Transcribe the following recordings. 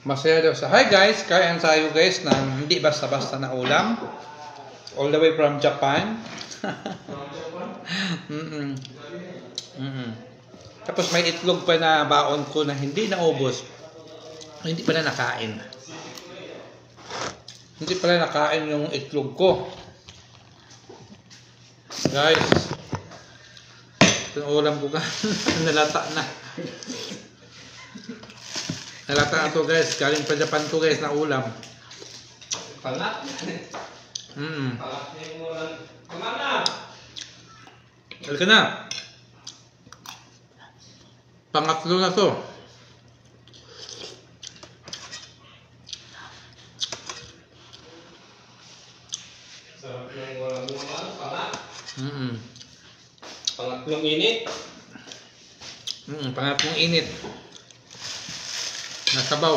Masaya daw sa, hi guys, kain tayo guys ng hindi basta-basta na ulam. All the way from Japan. mm -mm. Tapos may itlog pa na baon ko na hindi naubos. Hindi pa na nakain. Hindi pala nakain yung itlog ko. Guys, yung ulam ko nalata na. Nalata na to guys. Galing pa Japan to guys na ulam. Pangat. Pangat na yung ulam. Pangat na! Halika na. Pangatlo na to. Sarap ng ulam mo lang. Pangat. Pangatlong init. Pangatlong init. Nasabaw.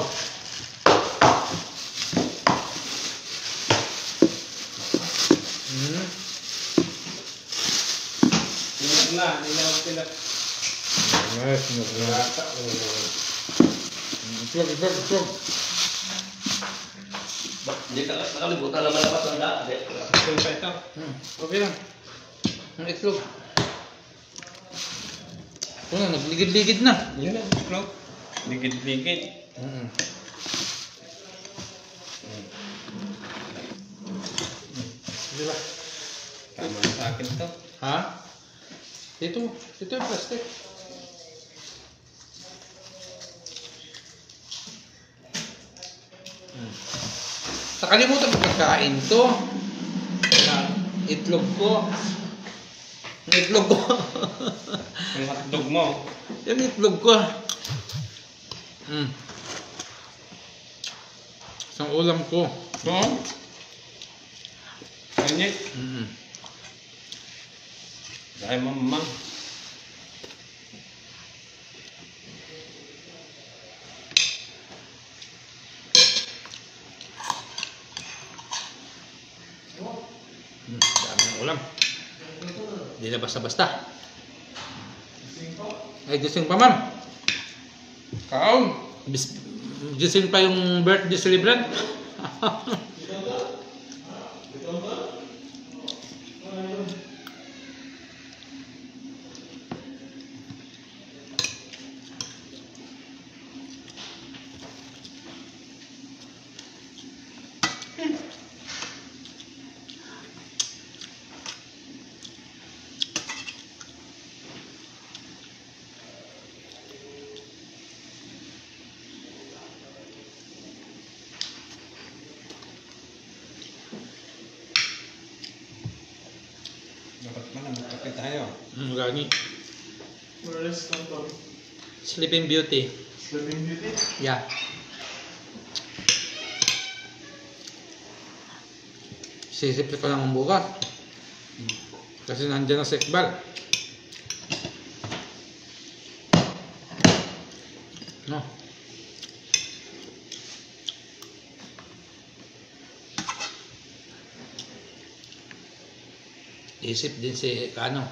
Init na. Nilaw sila. Yes, Nata. Itlog. Hindi ka nakalibutan naman na matanda. Itlog pa ito. Okay lang. Ang itlog. Ito na, nagligid-ligid na. Yun na, itlog. Ligid-ligid. Diba? Tama na sa akin to. Ha? Ito yung plastic. Nakalimutan ko pagkain to. Itlog ko. Yung itlog ko. Ang hotdog mo. Yung itlog ko. Isang ulam ko. So? Init. Dahil mamang. Dami ng ulam. Hindi na basta-basta. Ay, gising pa ma'am. Kaon. Gising pa yung birthday celebrant. Dapat man magkape tayo. Gani. Where is Tom? Sleeping Beauty. Sleeping Beauty? Yeah. Sisipit ko lang ang bukas. Kasi nandiyan na sa Iqbal. No. Isip din si Sino?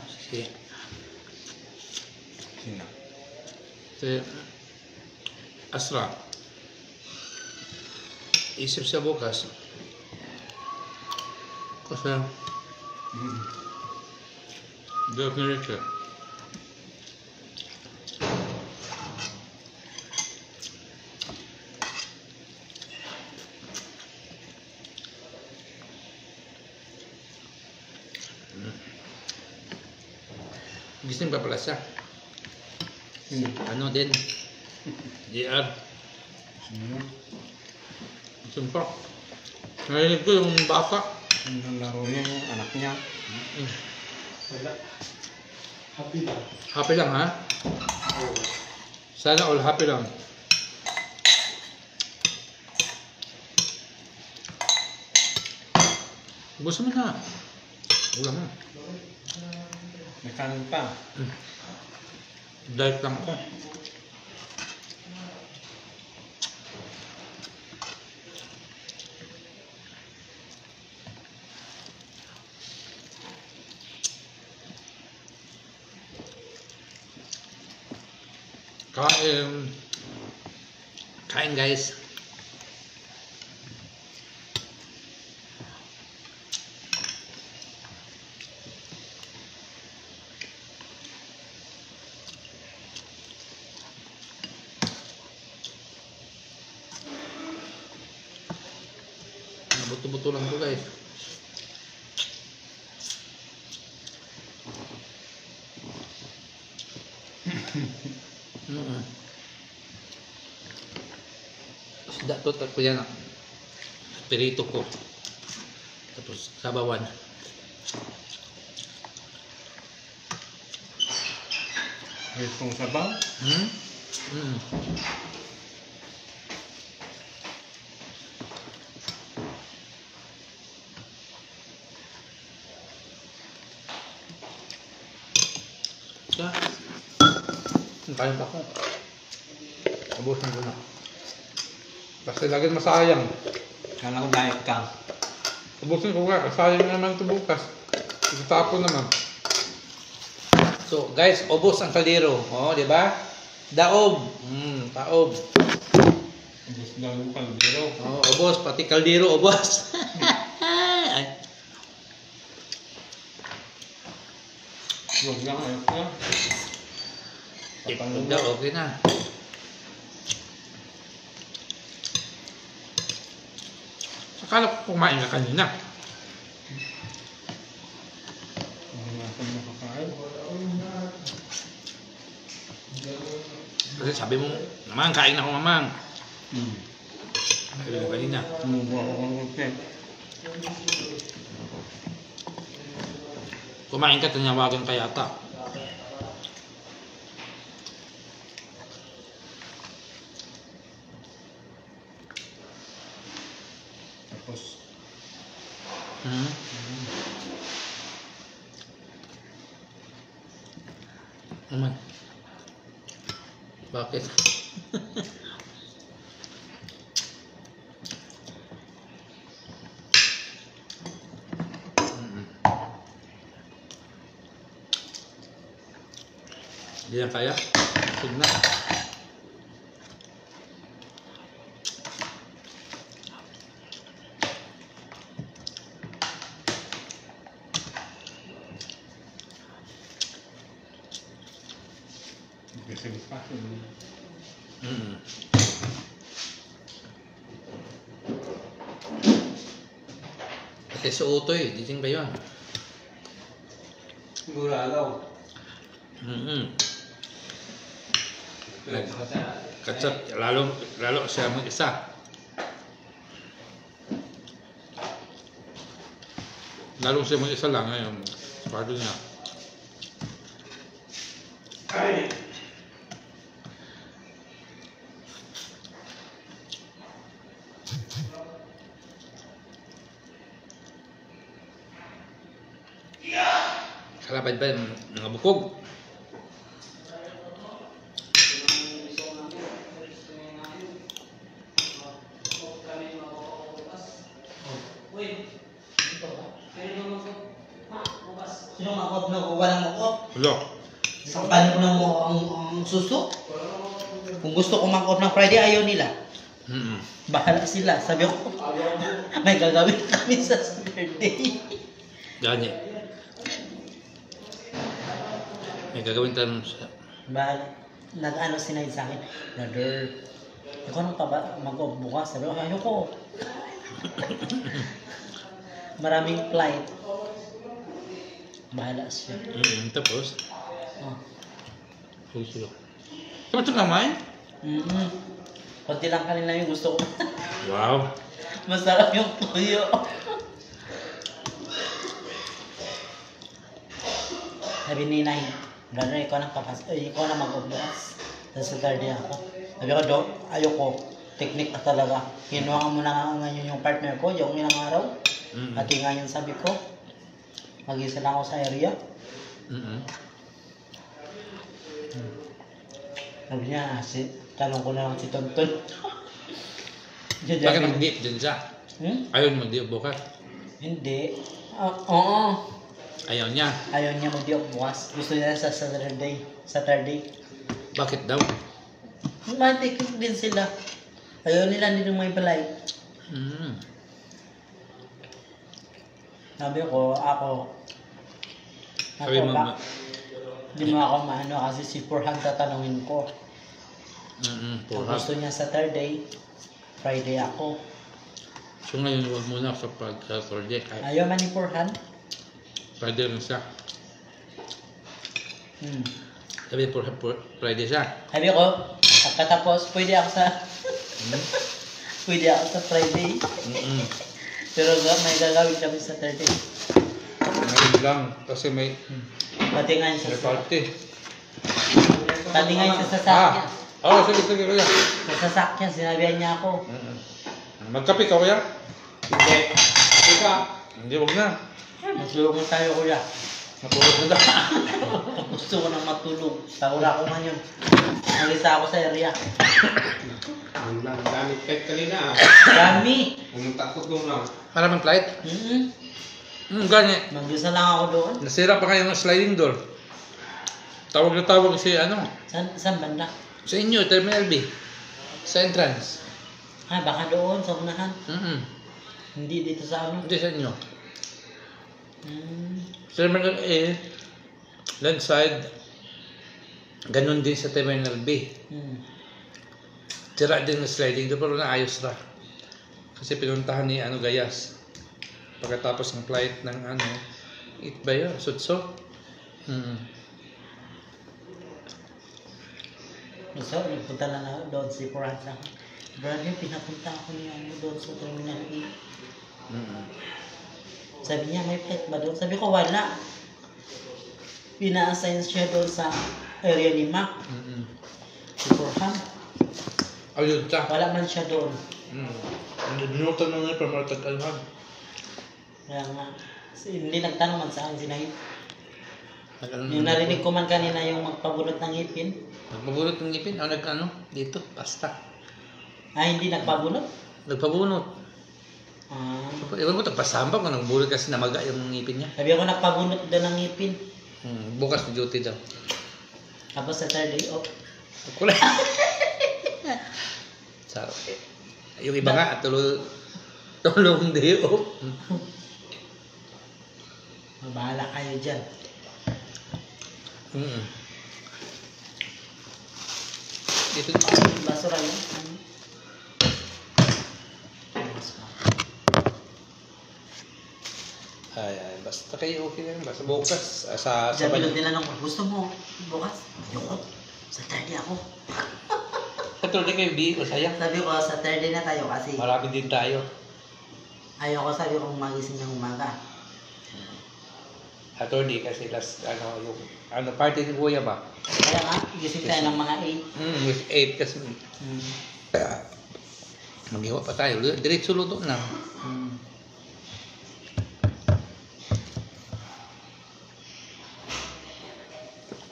si Asra. Isip siya bukas. Kasi Diyos ni Richard. Gising pa pala siya. Ano din? JR. Gising pa. Narinig ko yung bata. Ang laro niya yung anak niya. Wala. Happy lang. Happy lang ha? Sana all happy lang. Busa mo na. Ulam mo. May kanin pa. Diet lang ako. Kain guys. Buto-buto lang to guys. Isda to, tapos yan. Pirito ko. Tapos sabawan. Itong sabaw. Kaya, kaya pa ako. Ubusin ko na. Kasi lagi masayang. Kala ko diet ka. Ubusin ko nga, sayang naman ito bukas. Itatapon naman. So guys, ubos ang kaldero. Oh, di ba? Daob. Taob. Ubus lang yung kaldero. Oh, ubos, pati kaldero ubos. Huwag lang, ayos na. Itlog daw, okay na. Akala ko kumain ka kanina. Hindi na ako makakain. Kasi sabi mo, mamang, kain ako mamang. Sabi mo kanina. Sumubo ako ng konti. Kumain ka, tinawagan ka yata. Tapos, Naman. Bakit? Hindi na kaya? Sug na. gising pa. Pati sa utoy, gising ba yun? Sigurado. Katsat, lalo siya mag-isa. Lalo siya mag-isa lang ngayon. Pardon na. Ay! Kalapad ba yung mga bukog? Sino makop na ko? Walang makop. Hello? Sampanin ko na mo ang suso. Kung gusto ko makop ng Friday, ayaw nila. Bahala sila. Sabi ko, may gagawin kami sa Saturday. Ganyan. May gagawin tayo sa... Bahala. Nag-ano sinayin sa akin, brother, ikaw nang mag-off bukas. Sabi ko, ayaw ko. Maraming flight. Bahala siya. Tapos? Oh. Susulo. Saan ito kamay? Kunti lang kanina yung gusto ko. Wow. Masarap yung tuyo. Sabi ni Nay, brother, ikaw na mag-oblas. Tapos Saturday ako. Sabi ko, Dok, ayoko. Technique na talaga. Kinuha ka muna nga ngayon yung partner ko, yung ilang araw. At ngayon sabi ko, mag-isa lang ako sa area. Sabi niya, tanong ko na lang si Tonton. Bakit mag-dip din siya? Ayaw niya mag-dip bukas? Hindi. Oo. Ayaw niya. Ayaw niya mag-diop bukas. Gusto niya sa Saturday. Bakit daw? Matikik din sila. Ayaw nila din yung may balay. Sabi ko, Sabi mo, hindi mo ako maano kasi si Purhan tatanungin ko. Kung gusto niya Saturday, Friday ako. So ngayon, huwag muna sa project. Ayaw man ni Porhan. Pwede rin siya. Hmm. Sabi Friday siya. Sabi ko, pagkatapos, pwede ako sa... pwede ako sa Friday. Pero may gagawin kami sa Saturday. Ngayon lang. Kasi may Pati nga sa party. Pati nga sa sasakyan. Oo, sige, kuya. Sa sasakyan, sinabihan niya ako. Magkape ka, kuya? Hindi. Ika. Hindi, huwag na. Matulog tayo, kuya. Napulot na daw. Gusto ko nang matulog. Taura ko ngayon. Nalita ako sa area. Ang dami kahit kanina ah. Dami! Anong takot doon lang? Maraming flight? Ganyan. Mag-isa lang ako doon. Nasira pa kayo ng sliding door. Tawag na tawag si ano? Saan banda? Sa inyo, Terminal B. Sa entrance. Ah, baka doon, sa unahan. Hindi dito sa ano. Hindi sa inyo. Terminal A, land side, ganun din sa Terminal B. Tira din na sliding door, pero naayos na. Kasi pinuntahan ni Gayas. Pagkatapos ng flight ng it ba yun? Sutso? So, nagpunta lang ako doon si Poranta. Brother, pinapunta ako niya doon sa Terminal A. Sabi niya, may flight ba doon? Sabi ko, wala. Pina-assign siya doon sa area ni Mac. Si Porham. Ayun siya. Wala man siya doon. Binutan na nga yung pamatag-alhan. Kaya nga, hindi nagtanong man sa akin sinahip. Yung narinig ko man kanina yung magpabulot ng ngipin. Nagpabunot ng ngipin? Dito, basta. Ah, hindi nagpabulot? Nagpabunot. Ah. Ewan mo, tagpasamba kung nagbulot kasi namaga yung ngipin niya. Sabi ko nagpabulot doon ng ngipin. Bukas duty daw. Tapos Saturday off. Kulay. Sarap. Yung iba nga, tulong day off. Bahala kayo dyan. Dito. Basura yun. Ay, basta kayo okay lang. Basta bukas. Sa Sabi lang tinanong ko, gusto mo bukas? Ayoko. Saturday ako. Saturday kayo, B, o sayang. Sabi ko, Saturday na tayo kasi Marami din tayo. ayoko, sabi ko magising ng umaga. Saturday kasi last, party ni Kuya ba? Kaya nga, gising tayo ng mga 8. With 8 kasi. Mag-iwa pa tayo. Diretso luto na.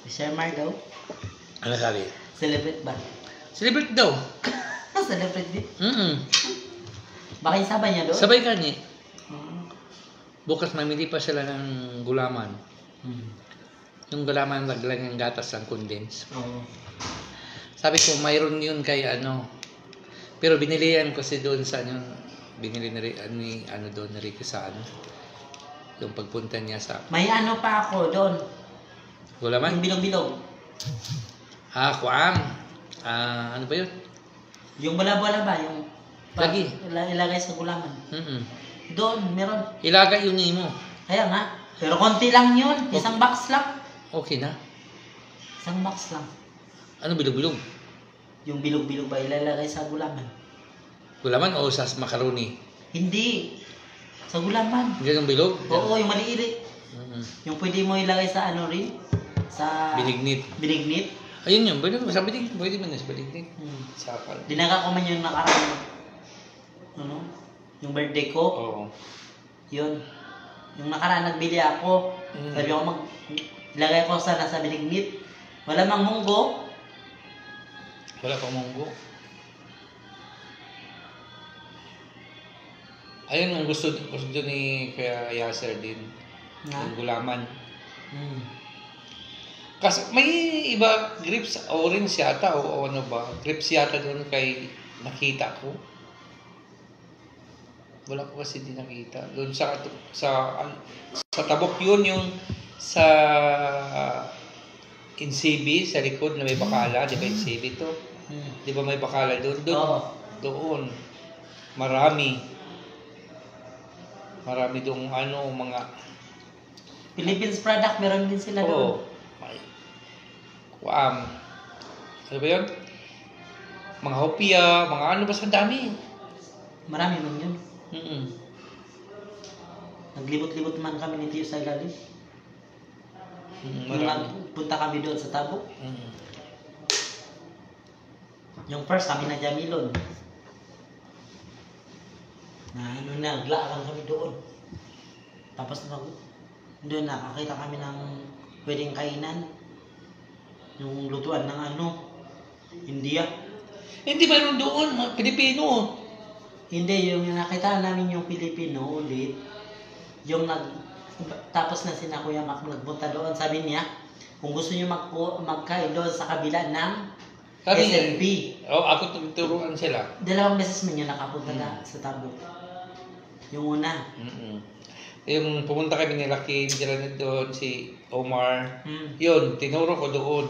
Sir Mar daw, Ano sabi? celebrate ba? Celebrate daw. Celebrate din. Baka yung sabay niya doon? Sabay ka niya. Bukas mamili pa sila ng gulaman. Yung gulaman laglag ng gatas ng condense. Oo. Sabi ko mayroon yun kay pero binilihan ko si doon sa binili na rin ni doon na rin sa yung pagpunta niya sa May ano pa ako doon. gulaman. Yung bilog-bilog. Kuang. Ano ba yun? Yung bola-bola ba? Yung Lagi. Ilagay sa gulaman. Doon, meron. Ilagay yun mo. Kaya nga. Pero konti lang yun. Isang box lang. Okay na. Isang box lang. Ano bilog-bilog? Yung bilog-bilog ba ilalagay sa gulaman? Gulaman o sa macaroni? Hindi. Sa gulaman. Ganun bilog? Oo, yung maliit. Yung pwede mo ilagay sa rin? Sa... Binignit. Binignit. Ayun yun. Pwede mo sa binignit. Pwede mo na sa binignit. Sakal. Dinaga ko man yung nakaraan. Yung birthday ko. Oo. Yun. Yung nakaraan nagbili ako. Sabi ko ilagay ko sana sa binignit. Wala mang munggo. Wala pang munggo. Ayun ang gusto ni Kuya Yasser din. Yung gulaman. Kasi may iba grips orange yata o ano ba? Grips yata doon kay nakita ko. Wala ko kasi din nakita. Doon sa tabok yun yung sa NCB sa likod na may bakala, di ba NCB to? Di ba may bakala doon? Doon. Marami. Marami dong mga Philippines product, meron din sila doon. oo. Kuam. Ano ba 'yun? Mga hopia, mga ano basta dami. Marami man yun. Mm. Naglibot-libot man kami ni Tiyo sa ilalim. Nung Marami. nagpunta kami doon sa Tabo. Mm. Yung first kami na Jamilon. Naglaakan kami doon. Tapos doon nakakita kami ng pwedeng kainan. Yung lutuan ng India. Hindi mayroon doon, mga Pilipino. Hindi, yung nakita namin yung Pilipino ulit. Tapos na sina Kuya Mac nagpunta doon, sabi niya, kung gusto niyo magkain doon sa kabila ng SNP. Ako turuan sila. 2 beses man yun nakapunta na sa Tabo. Yung una. Mm. Yung pumunta kami ni Lucky, dila na doon si Omar. Hmm. Yun, tinuro ko doon.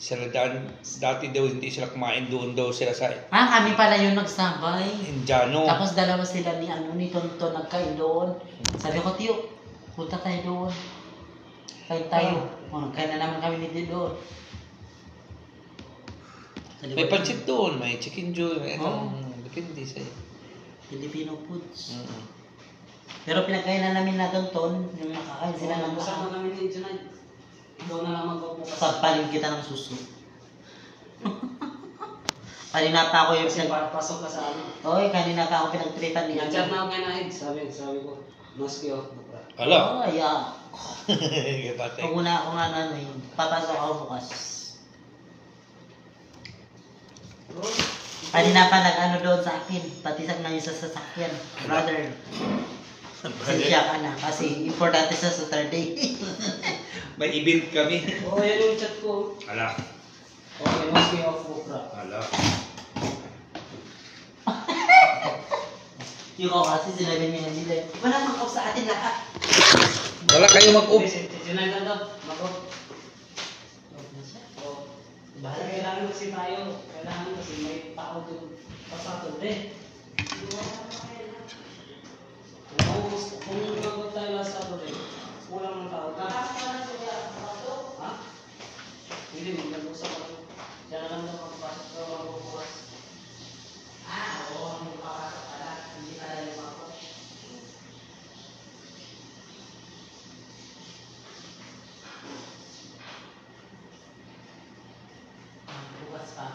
Sila dati daw hindi sila kumain doon daw sila sa Kami pala yung nagsabay. Indiano. Tapos 2 sila ni Tonton nagkain doon. Sabi ko, Tiyo, punta tayo doon. Kain tayo. Kain na naman kami ni Tiyo doon. May pancit doon, may chicken joy, may depende sa'yo. Filipino foods. Mm. Pero pinagkainan namin na Tonton, yung makakain sila ng Kasama namin ni Junay. Ikaw na lang magbubukas. Pagpaling kita ng suso. Kanina pa ako yung Kasi pasok ka sa ano. Oy, kanina pa ako pinagtripan niya. Nag-chat na ako kay Nahid. Sabi ko, maski oh. Ala. Oh, yeah. Patay. Pag una ako papasok ako bukas. Kanina pa doon sa akin. Patisak na yung sa sasakyan. Brother. Siya ka na. Kasi importante sa Saturday. May event kami. Oo, yan yung chat ko. Ala. Okay, maski off bukra. Ala. Yung ako kasi sinabi niya nila. Wala mag-off sa atin lahat. Wala kayo mag-up. Junay ka daw. Mag-off. Off na siya. Oo. Bahala. Kailangan kasi tayo. Kailangan kasi may tao doon. Pasatod eh. Kung mag-off tayo last Saturday, kulang ng tao. Ha? Hindi, nag-usap ako. Diyan na lang daw magpapasok pero magbubukas. Oo, magpapasok ka na. Hindi ka na yung ako. Bukas pa.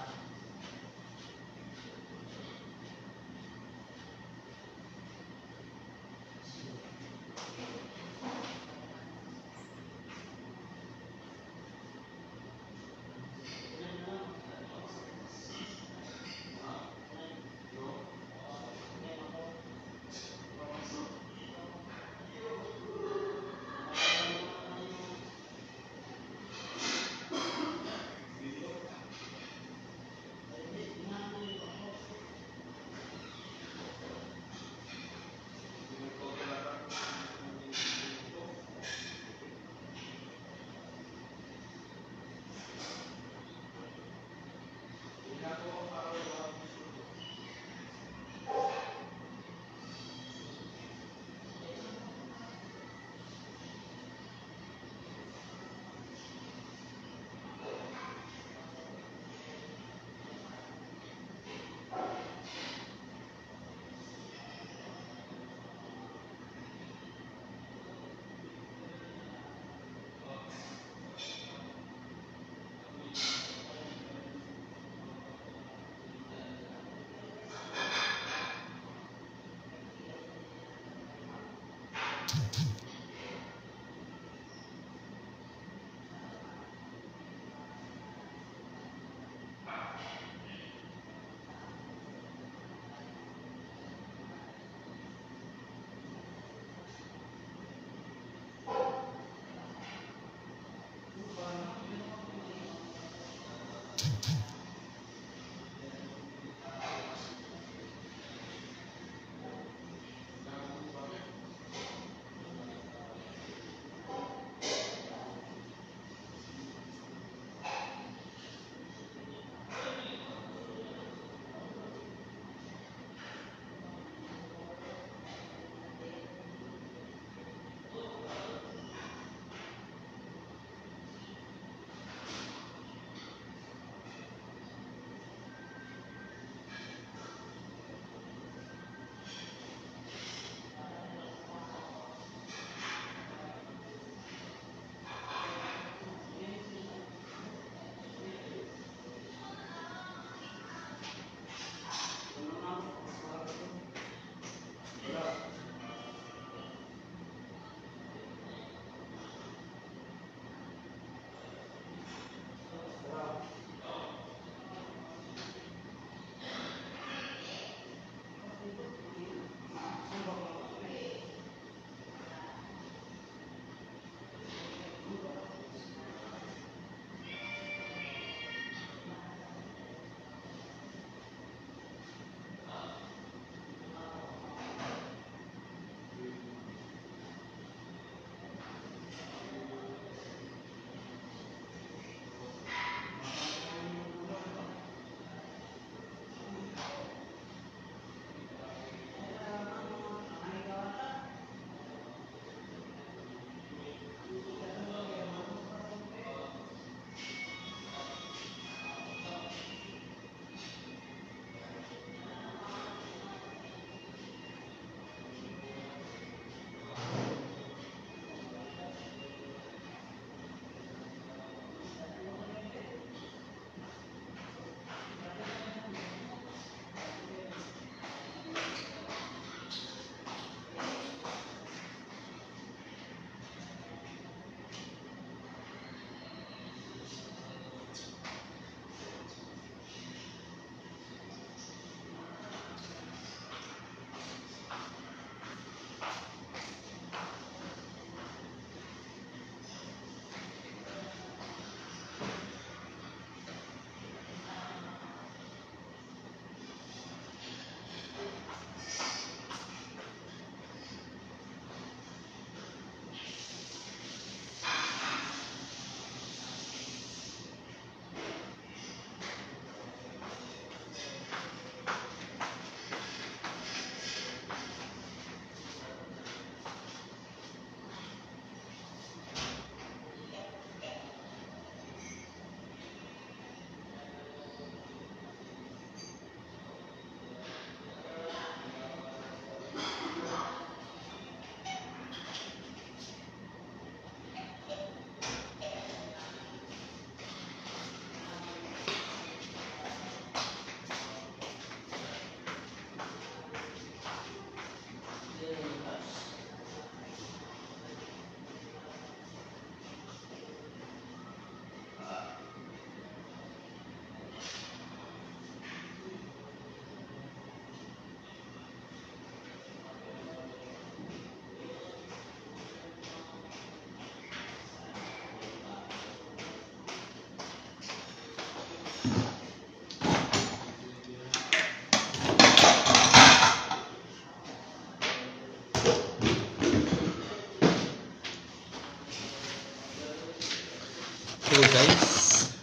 intro guys.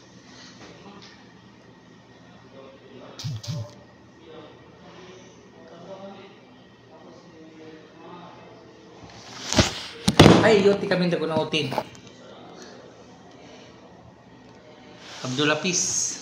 Ay, yun, ti kami nagunautin. Abdul Hafiz.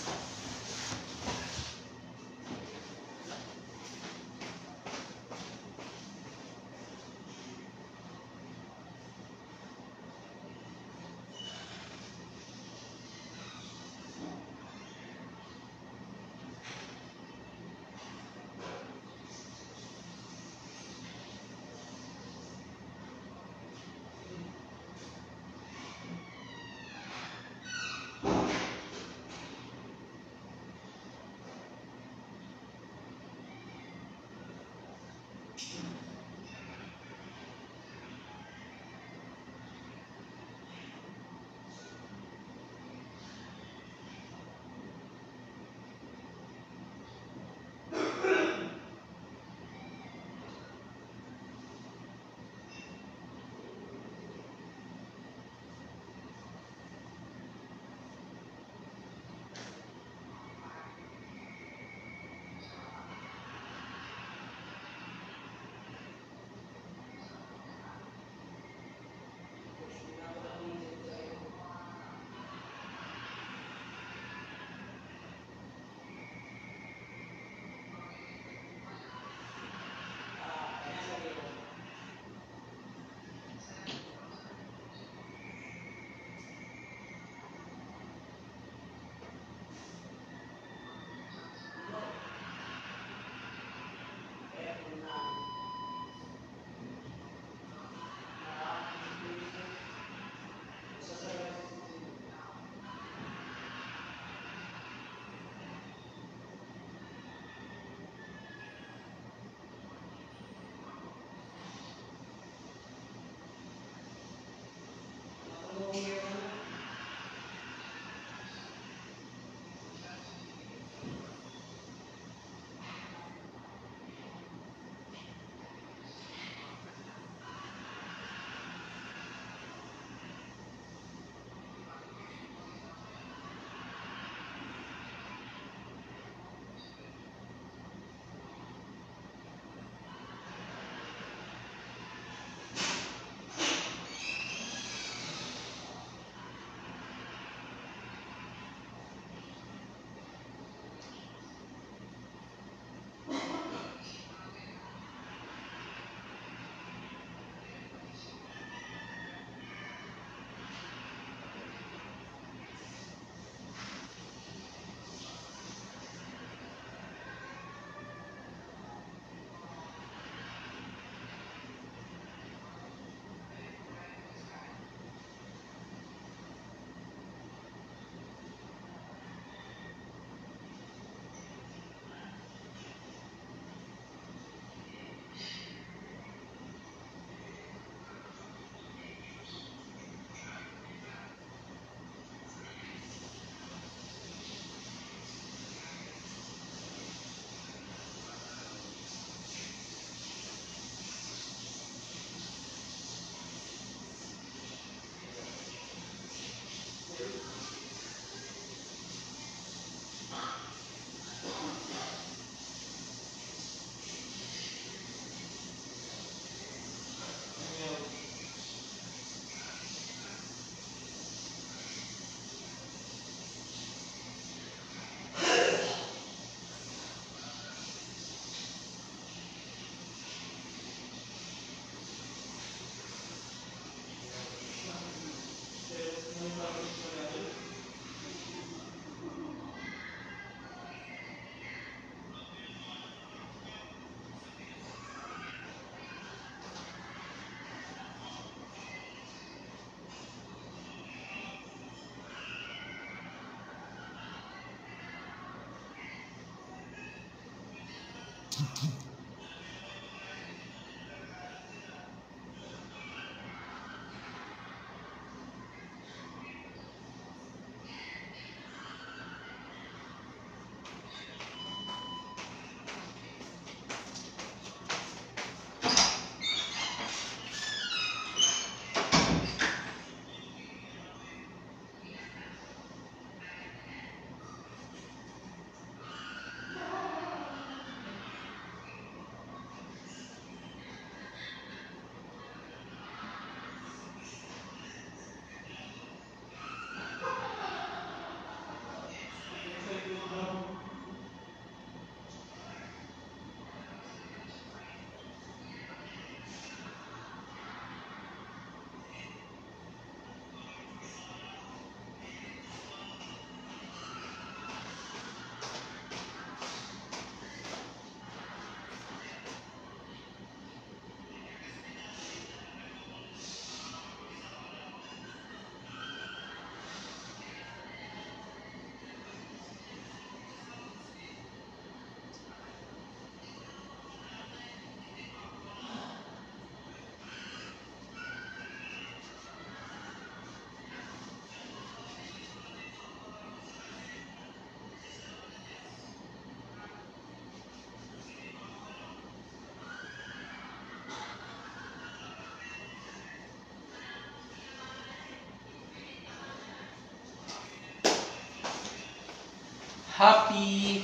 Happy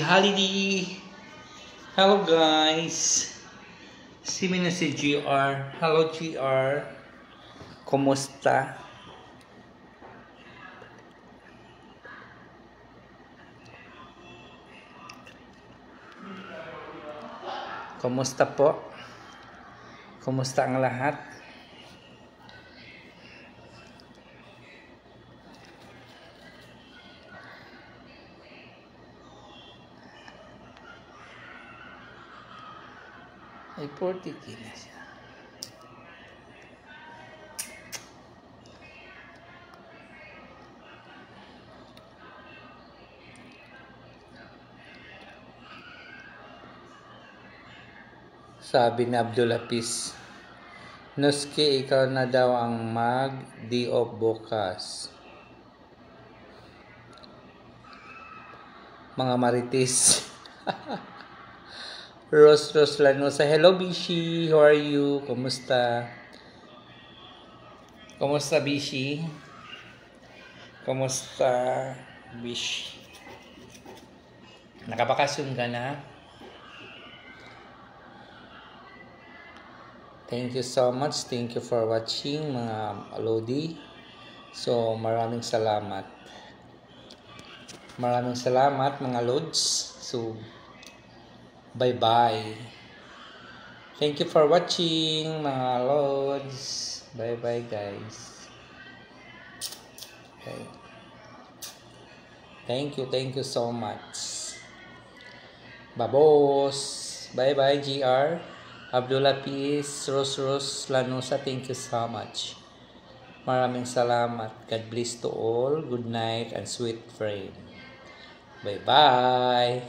holiday. Hello guys. Si na si GR. Hello GR. Kumusta? Kumusta po? Kumusta ang lahat? Ay, 40k na siya. Sabi ni Abdul Hafiz, Nuski, ikaw na daw ang mag-day off bukas. Mga marites. Rose Lanosa. Hello, Bishi. How are you? Kumusta? Kumusta, Bishi? Kumusta, Bishi? Nakabakasyon ka na? Thank you so much. Thank you for watching, mga Lodi. So, maraming salamat. Maraming salamat, mga Lods. So, bye-bye. Thank you for watching, mga Lods. Bye-bye, guys. Okay. Thank you so much. Babos. Bye-bye, GR. Abdullah Peace, Rose Lanosa, thank you so much. Maraming salamat. God bless to all. Good night and sweet friend. Bye-bye.